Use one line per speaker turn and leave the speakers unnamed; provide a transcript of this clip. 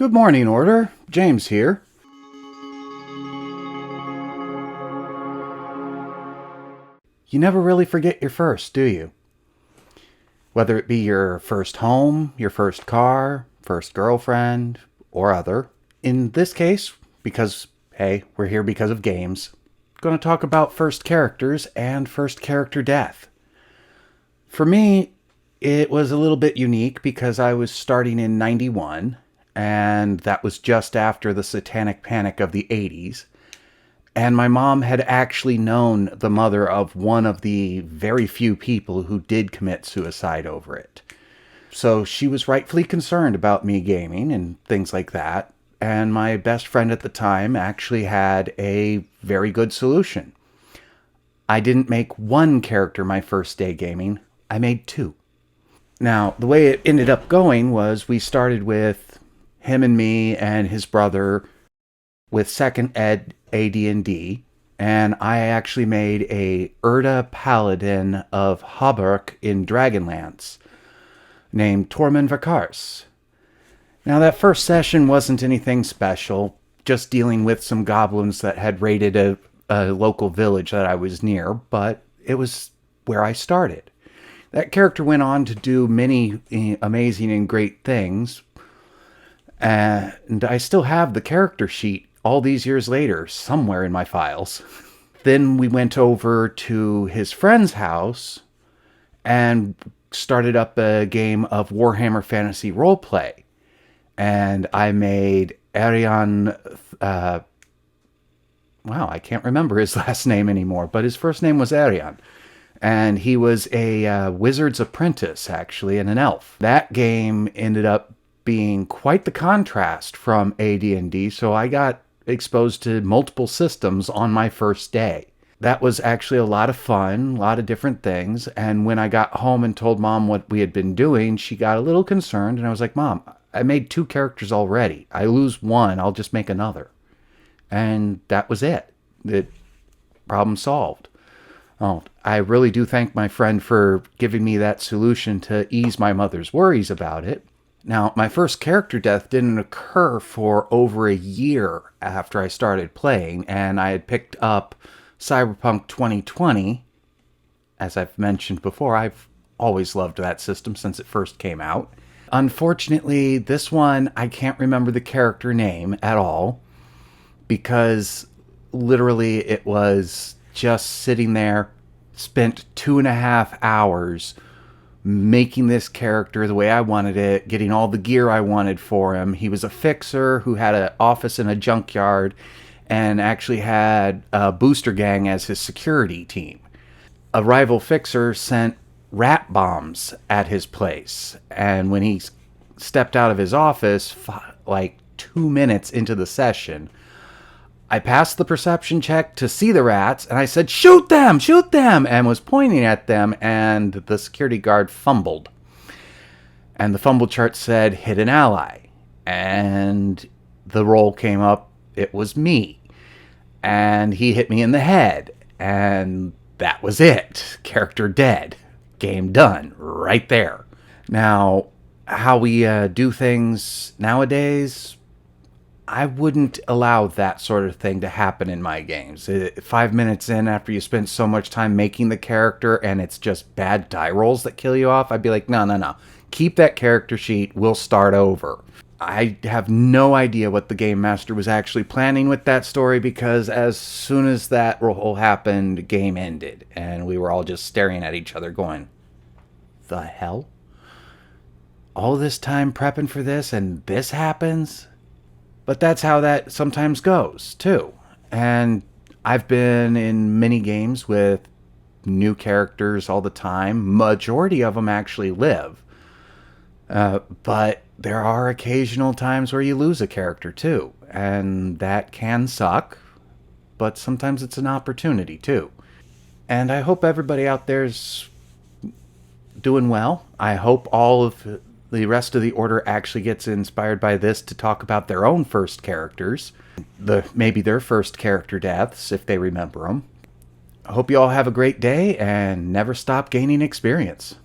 Good morning, Order. James here. You never really forget your first, do you? Whether it be your first home, your first car, first girlfriend, or other. In this case, because, hey, we're here because of games, I'm going to talk about first characters and first character death. For me, it was a little bit unique because I was starting in 91, and that was just after the satanic panic of the 80s. And my mom had actually known the mother of one of the very few people who did commit suicide over it. So she was rightfully concerned about me gaming and things like that. And my best friend at the time actually had a very good solution. I didn't make one character my first day gaming, I made two. Now, the way it ended up going was we started with him and me and his brother with second ed AD&D, and I actually made a Erda Paladin of Haburk in Dragonlance named Tormund Vakars. Now, that first session wasn't anything special, just dealing with some goblins that had raided a local village that I was near, but it was where I started. That character went on to do many amazing and great things, and I still have the character sheet all these years later somewhere in my files. Then we went over to his friend's house and started up a game of Warhammer Fantasy Roleplay. And I made Arian, wow, I can't remember his last name anymore, but his first name was Arian. And he was a wizard's apprentice, actually, and an elf. That game ended up being quite the contrast from AD&D, so I got exposed to multiple systems on my first day. That was actually a lot of fun, a lot of different things, and when I got home and told Mom what we had been doing, she got a little concerned, and I was like, Mom, I made two characters already. I lose one, I'll just make another. And that was it. The problem solved. Oh, I really do thank my friend for giving me that solution to ease my mother's worries about it. Now, my first character death didn't occur for over a year after I started playing, and I had picked up Cyberpunk 2020. As I've mentioned before, I've always loved that system since it first came out. Unfortunately, this one, I can't remember the character name at all, because literally it was just sitting there, spent 2.5 hours making this character the way I wanted it, getting all the gear I wanted for him. He was a fixer who had an office in a junkyard and actually had a booster gang as his security team. A rival fixer sent rat bombs at his place, and when he stepped out of his office, like 2 minutes into the session, I passed the perception check to see the rats, and I said, shoot them, and was pointing at them, and the security guard fumbled. And the fumble chart said, hit an ally. And the roll came up, it was me. And he hit me in the head, and that was it. Character dead. Game done. Right there. Now, how we do things nowadays, I wouldn't allow that sort of thing to happen in my games. 5 minutes in, after you spend so much time making the character and it's just bad die rolls that kill you off, I'd be like, no. Keep that character sheet. We'll start over. I have no idea what the game master was actually planning with that story, because as soon as that roll happened, game ended. And we were all just staring at each other going, the hell? All this time prepping for this and this happens? But that's how that sometimes goes, too. And I've been in many games with new characters all the time. Majority of them actually live. But there are occasional times where you lose a character, too. And that can suck. But sometimes it's an opportunity, too. And I hope everybody out there's doing well. I hope all of the rest of the Order actually gets inspired by this to talk about their own first characters, maybe their first character deaths, if they remember them. I hope you all have a great day and never stop gaining experience.